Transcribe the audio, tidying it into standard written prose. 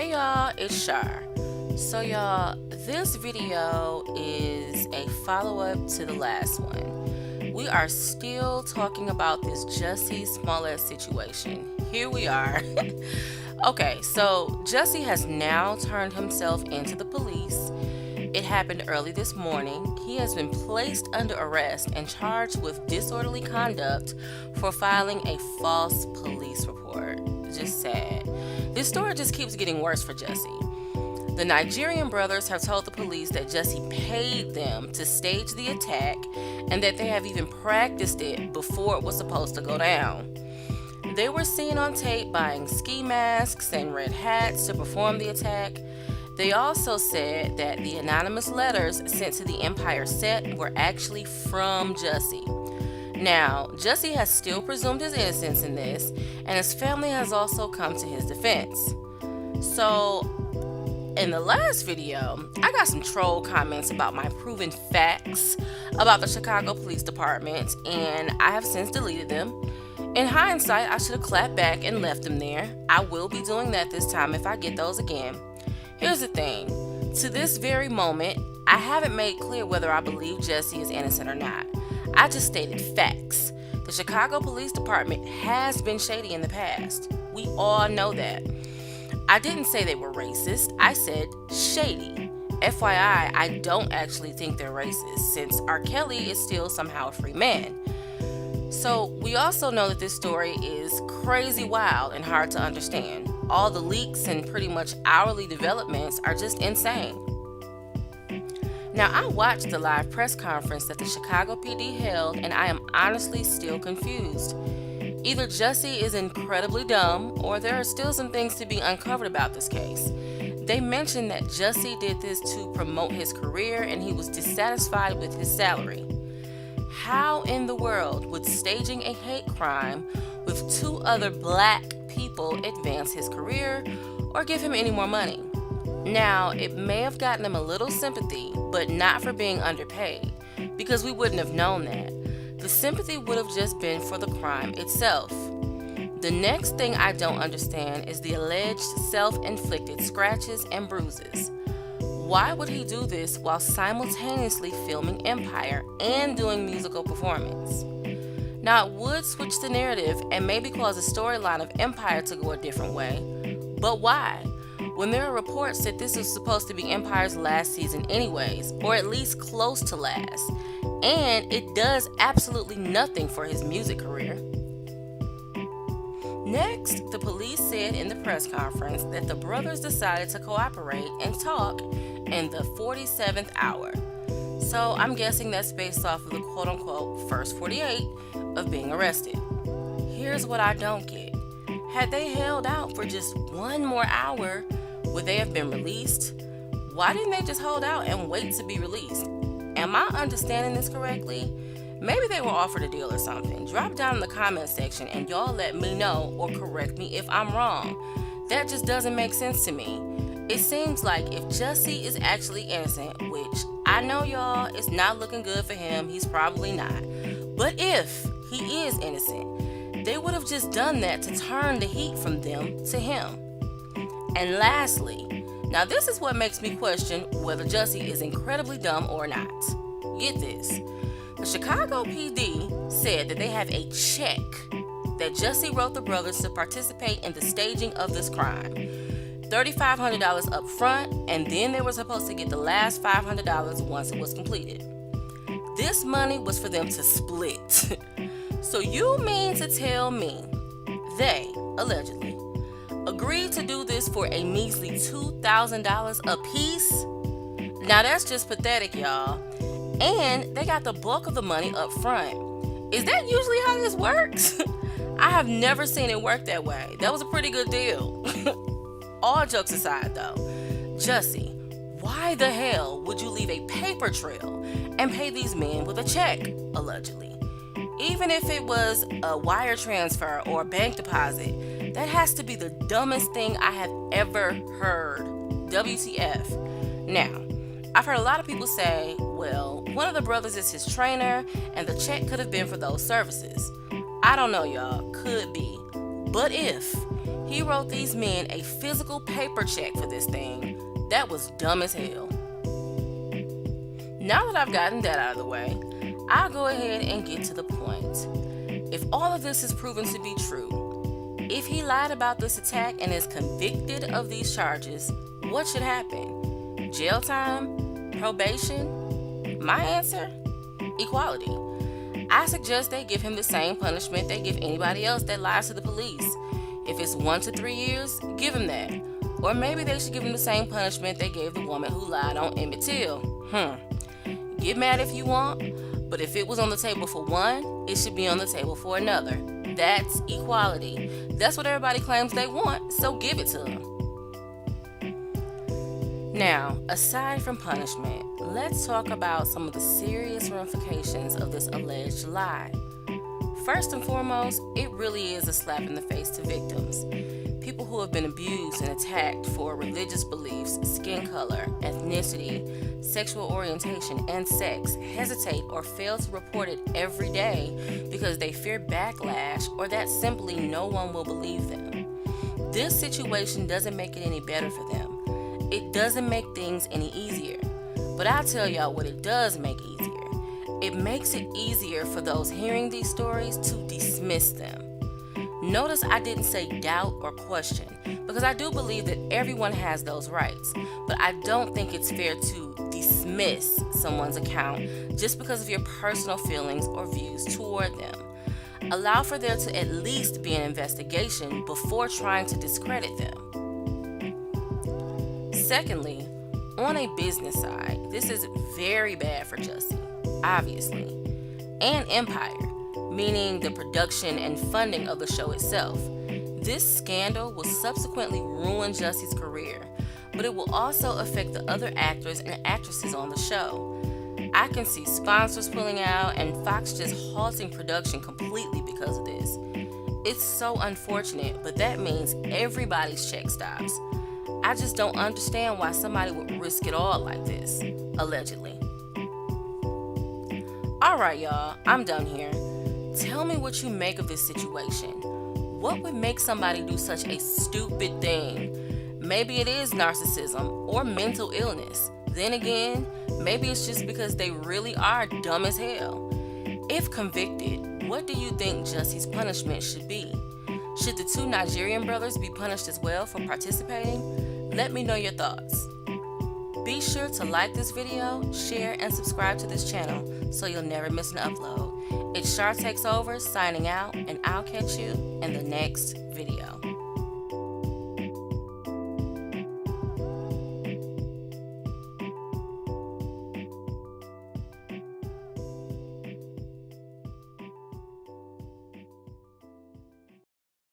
Hey y'all, it's Shar. So y'all, this video is a follow-up to the last one. We are still talking about this Jussie Smollett situation. Here we are. Okay, so Jussie has now turned himself into the police. It happened early this morning. He has been placed under arrest and charged with disorderly conduct for filing a false police report. Just sad. This story just keeps getting worse for Jussie. The Nigerian brothers have told the police that Jussie paid them to stage the attack and that they have even practiced it before it was supposed to go down. They were seen on tape buying ski masks and red hats to perform the attack. They also said that the anonymous letters sent to the Empire set were actually from Jussie. Now, Jussie has still presumed his innocence in this, and his family has also come to his defense. So, in the last video, I got some troll comments about my proven facts about the Chicago Police Department, and I have since deleted them. In hindsight, I should have clapped back and left them there. I will be doing that this time if I get those again. Here's the thing. To this very moment, I haven't made clear whether I believe Jussie is innocent or not. I just stated facts. The Chicago Police Department has been shady in the past. We all know that. I didn't say they were racist. I said shady. FYI, I don't actually think they're racist since R. Kelly is still somehow a free man. So we also know that this story is crazy wild and hard to understand. All the leaks and pretty much hourly developments are just insane. Now, I watched the live press conference that the Chicago PD held, and I am honestly still confused. Either Jussie is incredibly dumb, or there are still some things to be uncovered about this case. They mentioned that Jussie did this to promote his career, and he was dissatisfied with his salary. How in the world would staging a hate crime with two other black people advance his career or give him any more money? Now, it may have gotten him a little sympathy, but not for being underpaid, because we wouldn't have known that. The sympathy would have just been for the crime itself. The next thing I don't understand is the alleged self-inflicted scratches and bruises. Why would he do this while simultaneously filming Empire and doing musical performance? Now, it would switch the narrative and maybe cause the storyline of Empire to go a different way, but why? When there are reports that this is supposed to be Empire's last season anyways, or at least close to last, and it does absolutely nothing for his music career. Next, the police said in the press conference that the brothers decided to cooperate and talk in the 47th hour. So I'm guessing that's based off of the quote-unquote first 48 of being arrested. Here's what I don't get. Had they held out for just one more hour, would they have been released? Why didn't they just hold out and wait to be released? Am I understanding this correctly? Maybe they were offered a deal or something. Drop down in the comment section and y'all let me know or correct me if I'm wrong. That just doesn't make sense to me. It seems like if Jussie is actually innocent, which I know y'all, it's not looking good for him, he's probably not. But if he is innocent, they would have just done that to turn the heat from them to him. And lastly, now this is what makes me question whether Jussie is incredibly dumb or not. Get this. The Chicago PD said that they have a check that Jussie wrote the brothers to participate in the staging of this crime. $3,500 up front, and then they were supposed to get the last $500 once it was completed. This money was for them to split. So you mean to tell me they, allegedly, agreed to do this for a measly $2,000 a piece? Now that's just pathetic, y'all. And they got the bulk of the money up front. Is that usually how this works? I have never seen it work that way. That was a pretty good deal. All jokes aside though, Jussie, why the hell would you leave a paper trail and pay these men with a check, allegedly? Even if it was a wire transfer or a bank deposit, that has to be the dumbest thing I have ever heard. WTF. Now, I've heard a lot of people say, well, one of the brothers is his trainer and the check could have been for those services. I don't know, y'all. Could be. But if He wrote these men a physical paper check for this thing. That was dumb as hell. Now that I've gotten that out of the way, I'll go ahead and get to the point. If all of this is proven to be true, if he lied about this attack and is convicted of these charges, what should happen? Jail time? Probation? My answer? Equality. I suggest they give him the same punishment they give anybody else that lies to the police. If it's 1 to 3 years, give him that. Or maybe they should give him the same punishment they gave the woman who lied on Emmett Till. Get mad if you want, but if it was on the table for one, it should be on the table for another. That's equality. That's what everybody claims they want, so give it to them. Now, aside from punishment, let's talk about some of the serious ramifications of this alleged lie. First and foremost, it really is a slap in the face to victims. People who have been abused and attacked for religious beliefs, skin color, ethnicity, sexual orientation, and sex hesitate or fail to report it every day because they fear backlash or that simply no one will believe them. This situation doesn't make it any better for them. It doesn't make things any easier. But I'll tell y'all what it does make easier. It makes it easier for those hearing these stories to dismiss them. Notice I didn't say doubt or question, because I do believe that everyone has those rights, but I don't think it's fair to dismiss someone's account just because of your personal feelings or views toward them. Allow for there to at least be an investigation before trying to discredit them. Secondly, on a business side, this is very bad for Jussie, obviously, and Empire, meaning the production and funding of the show itself. This scandal will subsequently ruin Jussie's career, but it will also affect the other actors and actresses on the show. I can see sponsors pulling out and Fox just halting production completely because of this. It's so unfortunate, but that means everybody's check stops. I just don't understand why somebody would risk it all like this, allegedly. Alright y'all, I'm done here. Tell me what you make of this situation. What would make somebody do such a stupid thing? Maybe it is narcissism or mental illness. Then again, maybe it's just because they really are dumb as hell. If convicted, what do you think Jussie's punishment should be? Should the two Nigerian brothers be punished as well for participating? Let me know your thoughts. Be sure to like this video, share, and subscribe to this channel so you'll never miss an upload. It's Char Takes Over signing out, and I'll catch you in the next video.